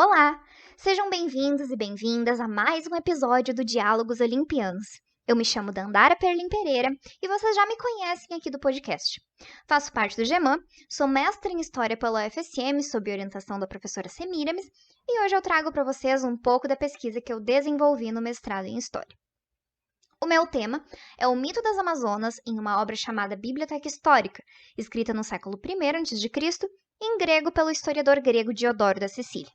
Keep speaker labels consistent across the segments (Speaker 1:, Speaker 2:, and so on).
Speaker 1: Olá! Sejam bem-vindos e bem-vindas a mais um episódio do Diálogos Olimpianos. Eu me chamo Dandara Perlim Pereira e vocês já me conhecem aqui do podcast. Faço parte do GEMAN, sou mestre em História pela UFSM sob orientação da professora Semiramis e hoje eu trago para vocês um pouco da pesquisa que eu desenvolvi no mestrado em História. O meu tema é o mito das Amazonas em uma obra chamada Biblioteca Histórica, escrita no século I a.C., em grego pelo historiador grego Diodoro da Sicília.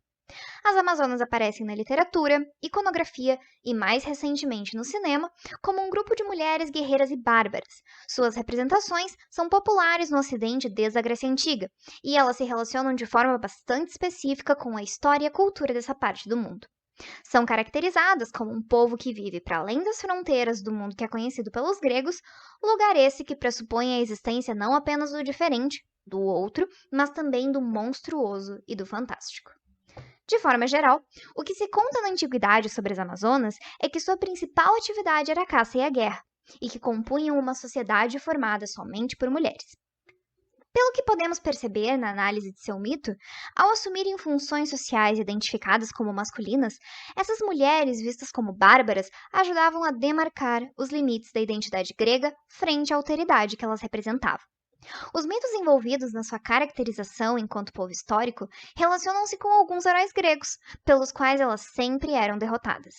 Speaker 1: As Amazonas aparecem na literatura, iconografia e, mais recentemente, no cinema, como um grupo de mulheres guerreiras e bárbaras. Suas representações são populares no Ocidente desde a Grécia Antiga, e elas se relacionam de forma bastante específica com a história e a cultura dessa parte do mundo. São caracterizadas como um povo que vive para além das fronteiras do mundo que é conhecido pelos gregos, lugar esse que pressupõe a existência não apenas do diferente, do outro, mas também do monstruoso e do fantástico. De forma geral, o que se conta na antiguidade sobre as Amazonas é que sua principal atividade era a caça e a guerra, e que compunham uma sociedade formada somente por mulheres. Pelo que podemos perceber na análise de seu mito, ao assumirem funções sociais identificadas como masculinas, essas mulheres, vistas como bárbaras, ajudavam a demarcar os limites da identidade grega frente à alteridade que elas representavam. Os mitos envolvidos na sua caracterização enquanto povo histórico relacionam-se com alguns heróis gregos, pelos quais elas sempre eram derrotadas.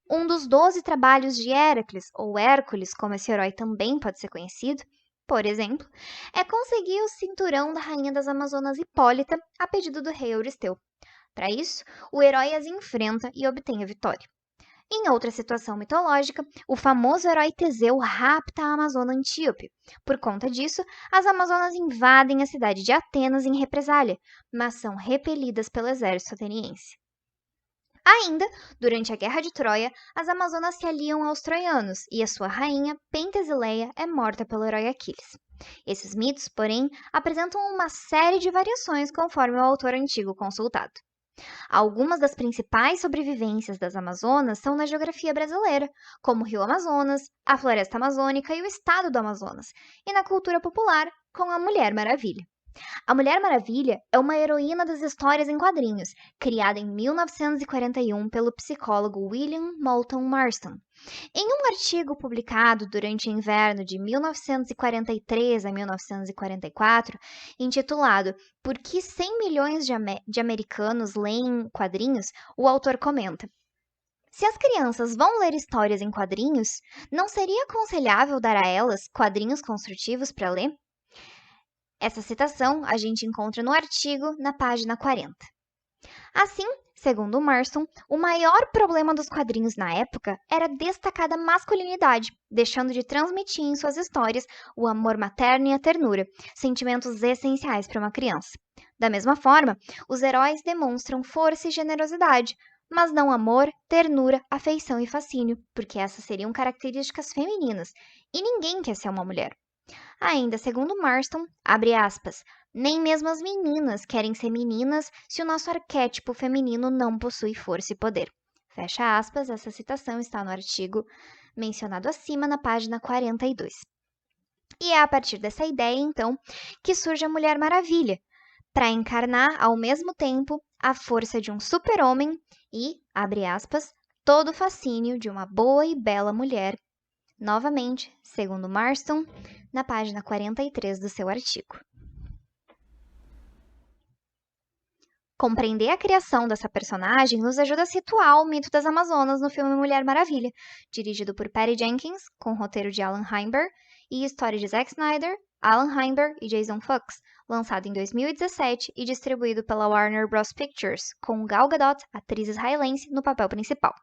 Speaker 1: Um dos 12 trabalhos de Héracles, ou Hércules, como esse herói também pode ser conhecido, por exemplo, é conseguir o cinturão da rainha das Amazonas Hipólita a pedido do rei Euristeu. Para isso, o herói as enfrenta e obtém a vitória. Em outra situação mitológica, o famoso herói Teseu rapta a Amazona Antíope. Por conta disso, as Amazonas invadem a cidade de Atenas em represália, mas são repelidas pelo exército ateniense. Ainda, durante a Guerra de Troia, as Amazonas se aliam aos troianos e a sua rainha, Pentesileia, é morta pelo herói Aquiles. Esses mitos, porém, apresentam uma série de variações conforme o autor antigo consultado. Algumas das principais sobrevivências das Amazonas são na geografia brasileira, como o Rio Amazonas, a Floresta Amazônica e o Estado do Amazonas, e na cultura popular, com a Mulher Maravilha. A Mulher Maravilha é uma heroína das histórias em quadrinhos, criada em 1941 pelo psicólogo William Moulton Marston. Em um artigo publicado durante o inverno de 1943 a 1944, intitulado Por que 100 milhões de americanos leem quadrinhos?, o autor comenta: se as crianças vão ler histórias em quadrinhos, não seria aconselhável dar a elas quadrinhos construtivos para ler? Essa citação a gente encontra no artigo na página 40. Assim, segundo Marston, o maior problema dos quadrinhos na época era destacar a masculinidade, deixando de transmitir em suas histórias o amor materno e a ternura, sentimentos essenciais para uma criança. Da mesma forma, os heróis demonstram força e generosidade, mas não amor, ternura, afeição e fascínio, porque essas seriam características femininas, e ninguém quer ser uma mulher. Ainda segundo Marston, abre aspas, nem mesmo as meninas querem ser meninas se o nosso arquétipo feminino não possui força e poder. Fecha aspas, essa citação está no artigo mencionado acima na página 42. E é a partir dessa ideia, então, que surge a Mulher Maravilha, para encarnar ao mesmo tempo a força de um super-homem e, abre aspas, todo o fascínio de uma boa e bela mulher. Novamente, segundo Marston, na página 43 do seu artigo. Compreender a criação dessa personagem nos ajuda a situar o mito das Amazonas no filme Mulher Maravilha, dirigido por Patty Jenkins, com roteiro de Alan Heinberg e história de Zack Snyder, Alan Heinberg e Jason Fox, lançado em 2017 e distribuído pela Warner Bros. Pictures, com Gal Gadot, atriz israelense, no papel principal.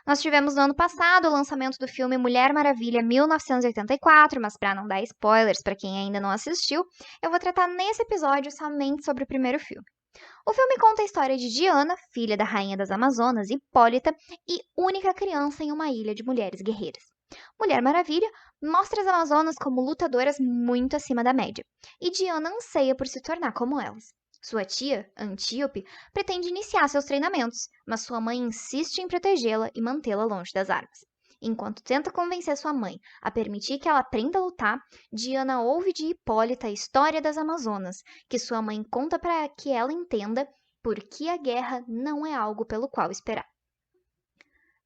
Speaker 1: Nós tivemos no ano passado o lançamento do filme Mulher Maravilha 1984, mas para não dar spoilers para quem ainda não assistiu, eu vou tratar nesse episódio somente sobre o primeiro filme. O filme conta a história de Diana, filha da rainha das Amazonas, Hipólita, e única criança em uma ilha de mulheres guerreiras. Mulher Maravilha mostra as Amazonas como lutadoras muito acima da média, e Diana anseia por se tornar como elas. Sua tia, Antíope, pretende iniciar seus treinamentos, mas sua mãe insiste em protegê-la e mantê-la longe das armas. Enquanto tenta convencer sua mãe a permitir que ela aprenda a lutar, Diana ouve de Hipólita a história das Amazonas, que sua mãe conta para que ela entenda Porque a guerra não é algo pelo qual esperar.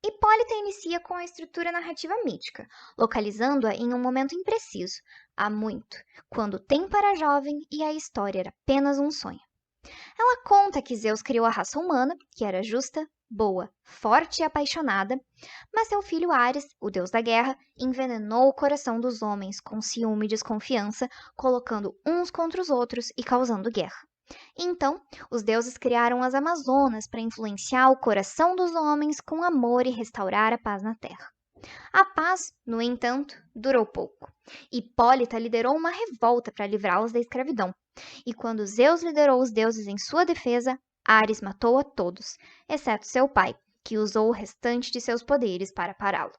Speaker 1: Hipólita inicia com a estrutura narrativa mítica, localizando-a em um momento impreciso, há muito, quando o tempo era jovem e a história era apenas um sonho. Ela conta que Zeus criou a raça humana, que era justa, boa, forte e apaixonada, mas seu filho Ares, o deus da guerra, envenenou o coração dos homens com ciúme e desconfiança, colocando uns contra os outros e causando guerra. Então, os deuses criaram as Amazonas para influenciar o coração dos homens com amor e restaurar a paz na terra. A paz, no entanto, durou pouco. Hipólita liderou uma revolta para livrá-los da escravidão. E quando Zeus liderou os deuses em sua defesa, Ares matou a todos, exceto seu pai, que usou o restante de seus poderes para pará-lo.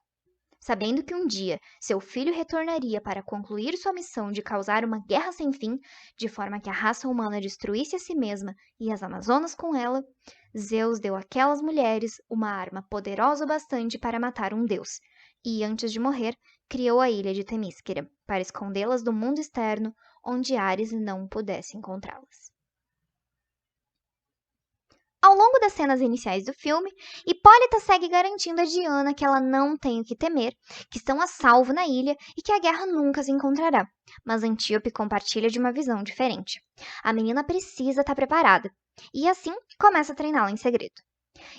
Speaker 1: Sabendo que um dia seu filho retornaria para concluir sua missão de causar uma guerra sem fim, de forma que a raça humana destruísse a si mesma e as Amazonas com ela, Zeus deu àquelas mulheres uma arma poderosa o bastante para matar um deus, e antes de morrer, criou a ilha de Temísquera, para escondê-las do mundo externo, onde Ares não pudesse encontrá-las. Ao longo das cenas iniciais do filme, Hipólita segue garantindo a Diana que ela não tem o que temer, que estão a salvo na ilha e que a guerra nunca as encontrará. Mas Antíope compartilha de uma visão diferente. A menina precisa estar preparada, e assim começa a treiná-la em segredo.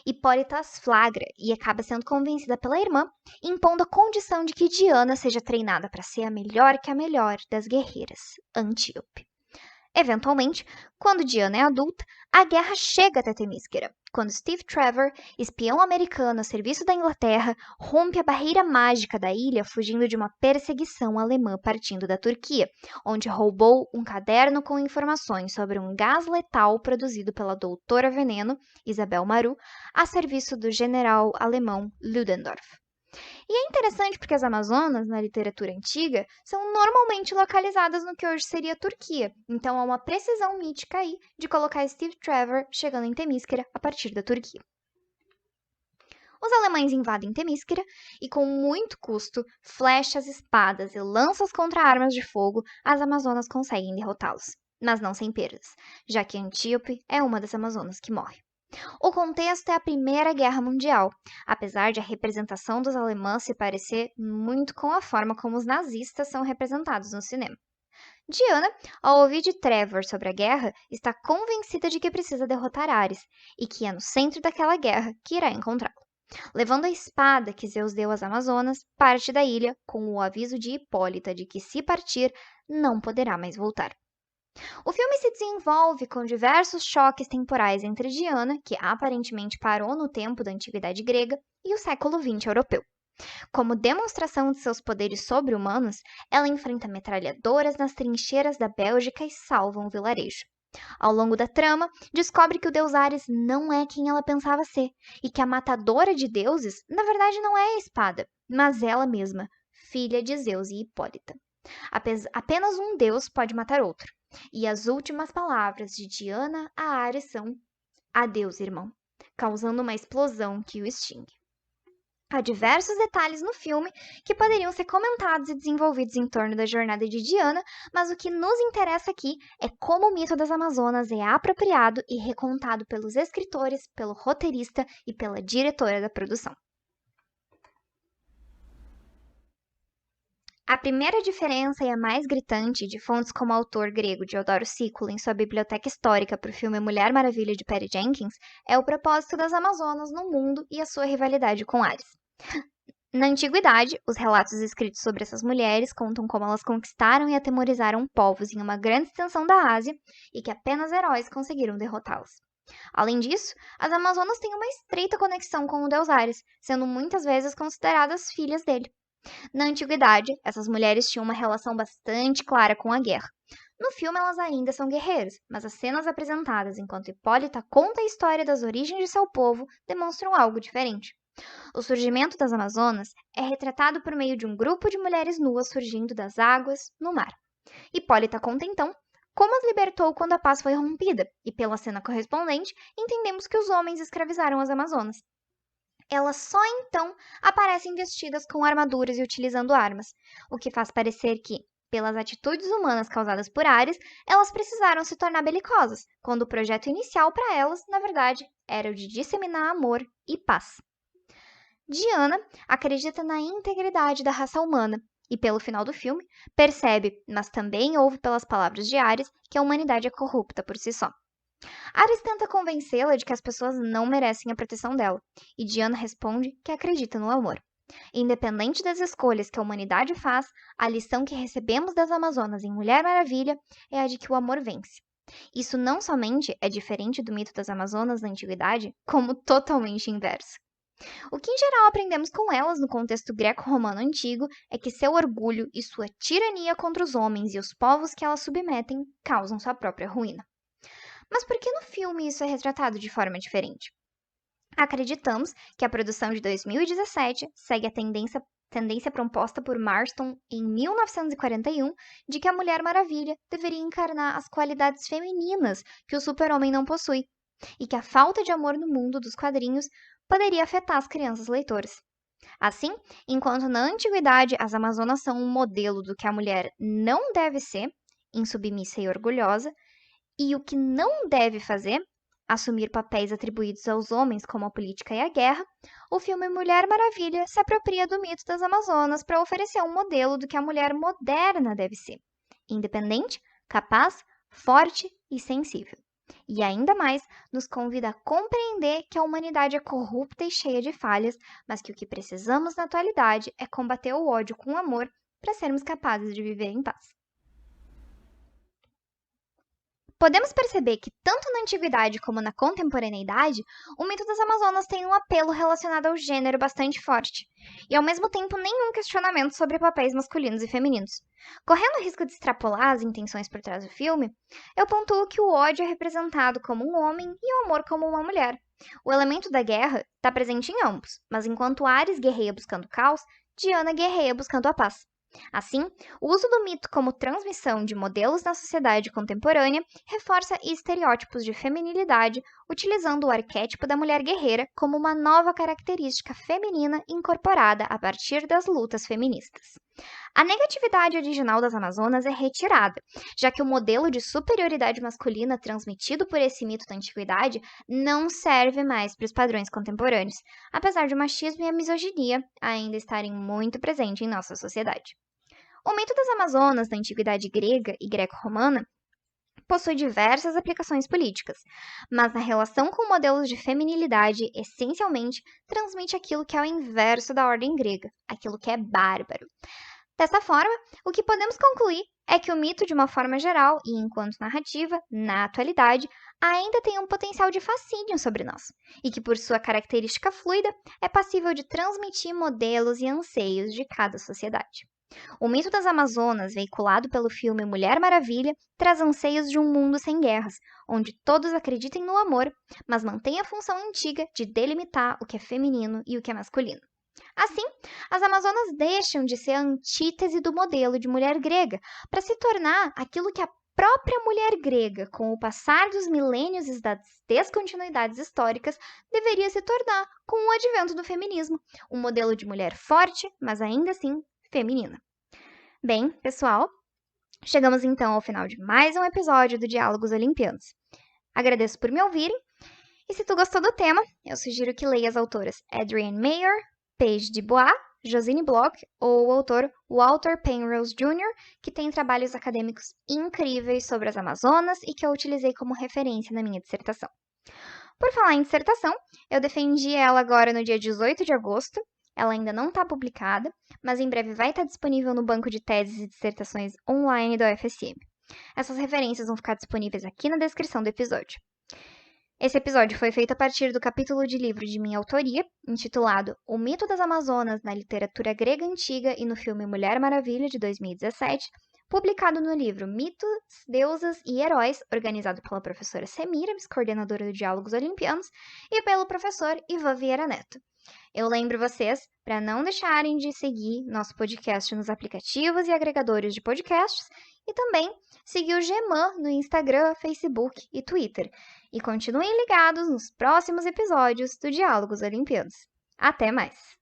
Speaker 1: Hipólita as flagra e acaba sendo convencida pela irmã, impondo a condição de que Diana seja treinada para ser a melhor que a melhor das guerreiras, Antíope. Eventualmente, quando Diana é adulta, a guerra chega até Temísquera, quando Steve Trevor, espião americano a serviço da Inglaterra, rompe a barreira mágica da ilha fugindo de uma perseguição alemã partindo da Turquia, onde roubou um caderno com informações sobre um gás letal produzido pela doutora Veneno, Isabel Maru, a serviço do general alemão Ludendorff. E é interessante porque as Amazonas, na literatura antiga, são normalmente localizadas no que hoje seria a Turquia. Então há uma precisão mítica aí de colocar Steve Trevor chegando em Temísquera a partir da Turquia. Os alemães invadem Temísquera e, com muito custo, flechas, espadas e lanças contra armas de fogo, as Amazonas conseguem derrotá-los. Mas não sem perdas, já que Antíope é uma das Amazonas que morre. O contexto é a Primeira Guerra Mundial, apesar de a representação dos alemães se parecer muito com a forma como os nazistas são representados no cinema. Diana, ao ouvir de Trevor sobre a guerra, está convencida de que precisa derrotar Ares e que é no centro daquela guerra que irá encontrá-lo. Levando a espada que Zeus deu às Amazonas, parte da ilha com o aviso de Hipólita de que, se partir, não poderá mais voltar. O filme se desenvolve com diversos choques temporais entre Diana, que aparentemente parou no tempo da antiguidade grega, e o século XX europeu. Como demonstração de seus poderes sobre-humanos, ela enfrenta metralhadoras nas trincheiras da Bélgica e salva um vilarejo. Ao longo da trama, descobre que o deus Ares não é quem ela pensava ser, e que a matadora de deuses, na verdade, não é a espada, mas ela mesma, filha de Zeus e Hipólita. Apenas um deus pode matar outro. E as últimas palavras de Diana a Ares são: "Adeus, irmão", causando uma explosão que o extingue. Há diversos detalhes no filme que poderiam ser comentados e desenvolvidos em torno da jornada de Diana, mas o que nos interessa aqui é como o mito das Amazonas é apropriado e recontado pelos escritores, pelo roteirista e pela diretora da produção. A primeira diferença e a mais gritante de fontes como o autor grego Diodoro Sículo em sua biblioteca histórica para o filme Mulher Maravilha de Patty Jenkins é o propósito das Amazonas no mundo e a sua rivalidade com Ares. Na antiguidade, os relatos escritos sobre essas mulheres contam como elas conquistaram e atemorizaram povos em uma grande extensão da Ásia e que apenas heróis conseguiram derrotá-las. Além disso, as Amazonas têm uma estreita conexão com o deus Ares, sendo muitas vezes consideradas filhas dele. Na antiguidade, essas mulheres tinham uma relação bastante clara com a guerra. No filme, elas ainda são guerreiras, mas as cenas apresentadas enquanto Hipólita conta a história das origens de seu povo demonstram algo diferente. O surgimento das Amazonas é retratado por meio de um grupo de mulheres nuas surgindo das águas no mar. Hipólita conta então como as libertou quando a paz foi rompida, e pela cena correspondente, entendemos que os homens escravizaram as Amazonas. Elas só então aparecem vestidas com armaduras e utilizando armas, o que faz parecer que, pelas atitudes humanas causadas por Ares, elas precisaram se tornar belicosas, quando o projeto inicial para elas, na verdade, era o de disseminar amor e paz. Diana acredita na integridade da raça humana e, pelo final do filme, percebe, mas também ouve pelas palavras de Ares, que a humanidade é corrupta por si só. Ares tenta convencê-la de que as pessoas não merecem a proteção dela, e Diana responde que acredita no amor. Independente das escolhas que a humanidade faz, a lição que recebemos das Amazonas em Mulher Maravilha é a de que o amor vence. Isso não somente é diferente do mito das Amazonas na antiguidade, como totalmente inverso. O que em geral aprendemos com elas no contexto greco-romano antigo é que seu orgulho e sua tirania contra os homens e os povos que elas submetem causam sua própria ruína. Mas por que no filme isso é retratado de forma diferente? Acreditamos que a produção de 2017 segue a tendência proposta por Marston em 1941 de que a Mulher Maravilha deveria encarnar as qualidades femininas que o super-homem não possui, e que a falta de amor no mundo dos quadrinhos poderia afetar as crianças leitoras. Assim, enquanto na antiguidade as Amazonas são um modelo do que a mulher não deve ser, insubmissa e orgulhosa, e o que não deve fazer, assumir papéis atribuídos aos homens como a política e a guerra, o filme Mulher Maravilha se apropria do mito das Amazonas para oferecer um modelo do que a mulher moderna deve ser: independente, capaz, forte e sensível. E ainda mais, nos convida a compreender que a humanidade é corrupta e cheia de falhas, mas que o que precisamos na atualidade é combater o ódio com amor para sermos capazes de viver em paz. Podemos perceber que, tanto na antiguidade como na contemporaneidade, o mito das Amazonas tem um apelo relacionado ao gênero bastante forte, e ao mesmo tempo nenhum questionamento sobre papéis masculinos e femininos. Correndo o risco de extrapolar as intenções por trás do filme, eu pontuo que o ódio é representado como um homem e o amor como uma mulher. O elemento da guerra está presente em ambos, mas enquanto Ares guerreia buscando o caos, Diana guerreia buscando a paz. Assim, o uso do mito como transmissão de modelos na sociedade contemporânea reforça estereótipos de feminilidade, utilizando o arquétipo da mulher guerreira como uma nova característica feminina incorporada a partir das lutas feministas. A negatividade original das Amazonas é retirada, já que o modelo de superioridade masculina transmitido por esse mito da antiguidade não serve mais para os padrões contemporâneos, apesar de o machismo e a misoginia ainda estarem muito presentes em nossa sociedade. O mito das Amazonas da antiguidade grega e greco-romana possui diversas aplicações políticas, mas na relação com modelos de feminilidade, essencialmente transmite aquilo que é o inverso da ordem grega, aquilo que é bárbaro. Dessa forma, o que podemos concluir é que o mito, de uma forma geral e enquanto narrativa, na atualidade, ainda tem um potencial de fascínio sobre nós, e que, por sua característica fluida, é passível de transmitir modelos e anseios de cada sociedade. O mito das Amazonas, veiculado pelo filme Mulher Maravilha, traz anseios de um mundo sem guerras, onde todos acreditem no amor, mas mantém a função antiga de delimitar o que é feminino e o que é masculino. Assim, as Amazonas deixam de ser a antítese do modelo de mulher grega para se tornar aquilo que a própria mulher grega, com o passar dos milênios e das descontinuidades históricas, deveria se tornar com o advento do feminismo, um modelo de mulher forte, mas ainda assim feminina. Bem, pessoal, chegamos então ao final de mais um episódio do Diálogos Olimpianos. Agradeço por me ouvirem, e se tu gostou do tema, eu sugiro que leia as autoras Adrienne Mayor, Paige Dubois, Josine Bloch ou o autor Walter Penrose Jr., que tem trabalhos acadêmicos incríveis sobre as Amazonas e que eu utilizei como referência na minha dissertação. Por falar em dissertação, eu defendi ela agora no dia 18 de agosto. Ela ainda não está publicada, mas em breve vai estar disponível no banco de teses e dissertações online da UFSM. Essas referências vão ficar disponíveis aqui na descrição do episódio. Esse episódio foi feito a partir do capítulo de livro de minha autoria, intitulado O Mito das Amazonas na Literatura Grega Antiga e no filme Mulher Maravilha, de 2017, publicado no livro Mitos, Deusas e Heróis, organizado pela professora Semiramis, coordenadora do Diálogos Olimpianos, e pelo professor Ivan Vieira Neto. Eu lembro vocês para não deixarem de seguir nosso podcast nos aplicativos e agregadores de podcasts e também seguir o Geman no Instagram, Facebook e Twitter. E continuem ligados nos próximos episódios do Diálogos Olimpianos. Até mais!